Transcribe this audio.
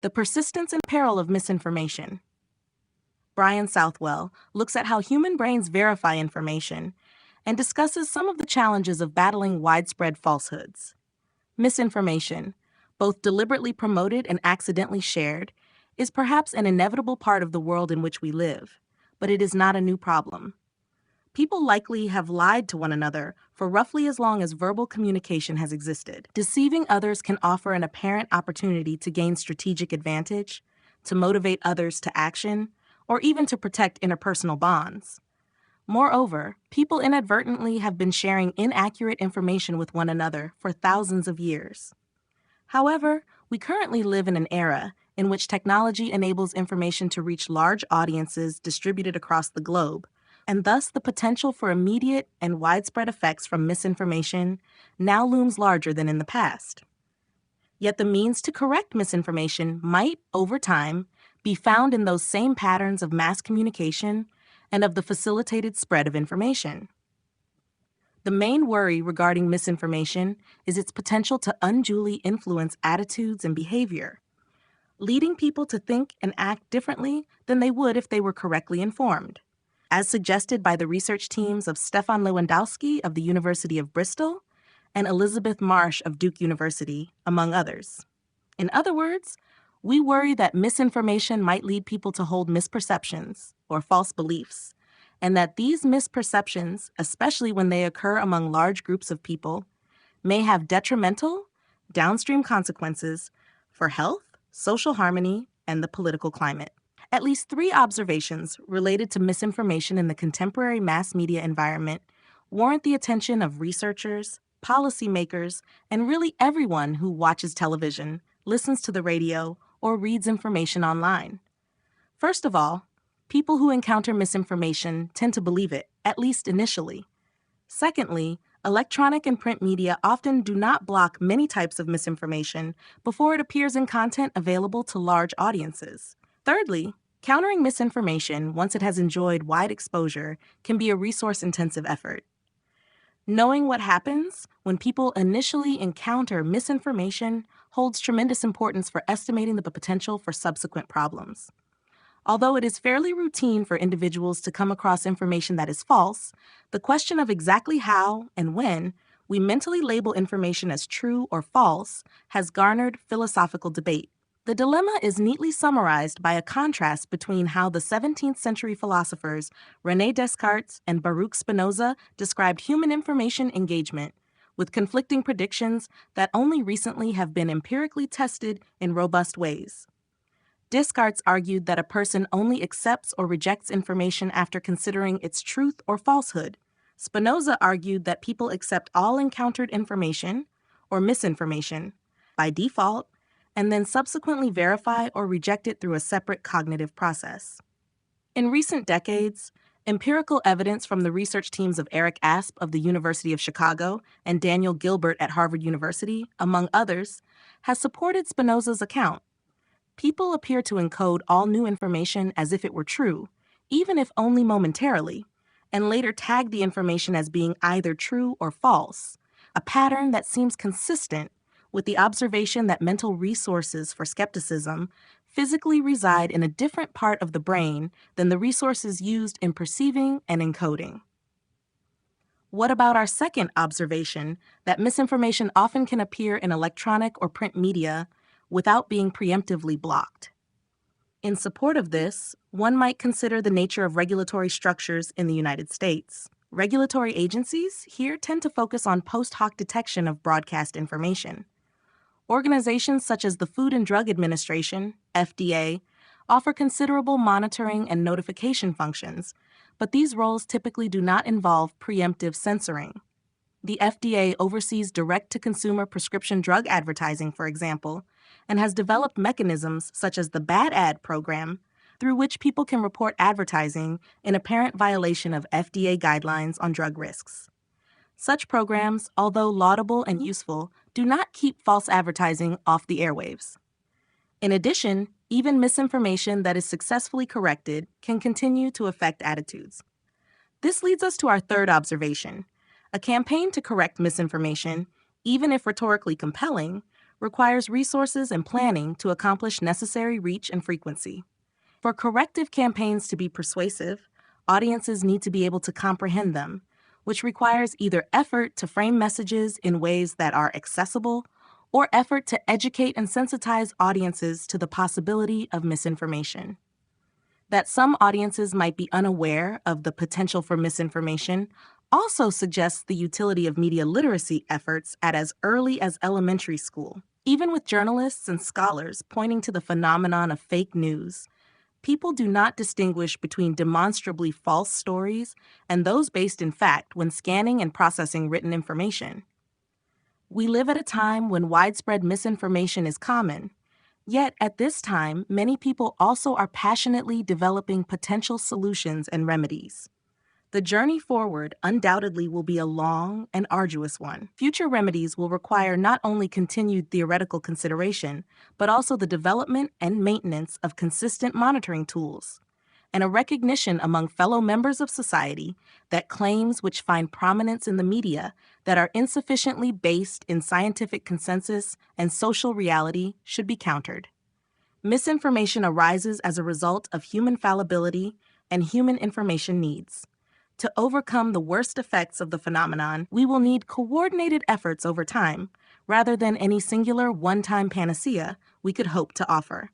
The Persistence and Peril of Misinformation. Brian Southwell looks at how human brains verify information and discusses some of the challenges of battling widespread falsehoods. Misinformation, both deliberately promoted and accidentally shared, is perhaps an inevitable part of the world in which we live, but it is not a new problem. People likely have lied to one another for roughly as long as verbal communication has existed. Deceiving others can offer an apparent opportunity to gain strategic advantage, to motivate others to action, or even to protect interpersonal bonds. Moreover, people inadvertently have been sharing inaccurate information with one another for thousands of years. However, we currently live in an era in which technology enables information to reach large audiences distributed across the globe, and thus the potential for immediate and widespread effects from misinformation now looms larger than in the past. Yet the means to correct misinformation might, over time, be found in those same patterns of mass communication and of the facilitated spread of information. The main worry regarding misinformation is its potential to unduly influence attitudes and behavior, leading people to think and act differently than they would if they were correctly informed, as suggested by the research teams of Stefan Lewandowski of the University of Bristol and Elizabeth Marsh of Duke University, among others. In other words, we worry that misinformation might lead people to hold misperceptions or false beliefs, and that these misperceptions, especially when they occur among large groups of people, may have detrimental, downstream consequences for health, social harmony, and the political climate. At least 3 observations related to misinformation in the contemporary mass media environment warrant the attention of researchers, policymakers, and really everyone who watches television, listens to the radio, or reads information online. First of all, people who encounter misinformation tend to believe it, at least initially. Secondly, electronic and print media often do not block many types of misinformation before it appears in content available to large audiences. Thirdly, countering misinformation once it has enjoyed wide exposure can be a resource-intensive effort. Knowing what happens when people initially encounter misinformation holds tremendous importance for estimating the potential for subsequent problems. Although it is fairly routine for individuals to come across information that is false, the question of exactly how and when we mentally label information as true or false has garnered philosophical debate. The dilemma is neatly summarized by a contrast between how the 17th century philosophers René Descartes and Baruch Spinoza described human information engagement, with conflicting predictions that only recently have been empirically tested in robust ways. Descartes argued that a person only accepts or rejects information after considering its truth or falsehood. Spinoza argued that people accept all encountered information, or misinformation, by default, and then subsequently verify or reject it through a separate cognitive process. In recent decades, empirical evidence from the research teams of Eric Asp of the University of Chicago and Daniel Gilbert at Harvard University, among others, has supported Spinoza's account. People appear to encode all new information as if it were true, even if only momentarily, and later tag the information as being either true or false, a pattern that seems consistent with the observation that mental resources for skepticism physically reside in a different part of the brain than the resources used in perceiving and encoding. What about our second observation that misinformation often can appear in electronic or print media without being preemptively blocked? In support of this, one might consider the nature of regulatory structures in the United States. Regulatory agencies here tend to focus on post hoc detection of broadcast information. Organizations such as the Food and Drug Administration, FDA, offer considerable monitoring and notification functions, but these roles typically do not involve preemptive censoring. The FDA oversees direct-to-consumer prescription drug advertising, for example, and has developed mechanisms such as the Bad Ad program, through which people can report advertising in apparent violation of FDA guidelines on drug risks. Such programs, although laudable and useful, do not keep false advertising off the airwaves. In addition, even misinformation that is successfully corrected can continue to affect attitudes. This leads us to our third observation. A campaign to correct misinformation, even if rhetorically compelling, requires resources and planning to accomplish necessary reach and frequency. For corrective campaigns to be persuasive, audiences need to be able to comprehend them, which requires either effort to frame messages in ways that are accessible or effort to educate and sensitize audiences to the possibility of misinformation. That some audiences might be unaware of the potential for misinformation also suggests the utility of media literacy efforts at as early as elementary school. Even with journalists and scholars pointing to the phenomenon of fake news, people do not distinguish between demonstrably false stories and those based in fact when scanning and processing written information. We live at a time when widespread misinformation is common, yet at this time, many people also are passionately developing potential solutions and remedies. The journey forward undoubtedly will be a long and arduous one. Future remedies will require not only continued theoretical consideration, but also the development and maintenance of consistent monitoring tools, and a recognition among fellow members of society that claims which find prominence in the media that are insufficiently based in scientific consensus and social reality should be countered. Misinformation arises as a result of human fallibility and human information needs. To overcome the worst effects of the phenomenon, we will need coordinated efforts over time, rather than any singular one-time panacea we could hope to offer.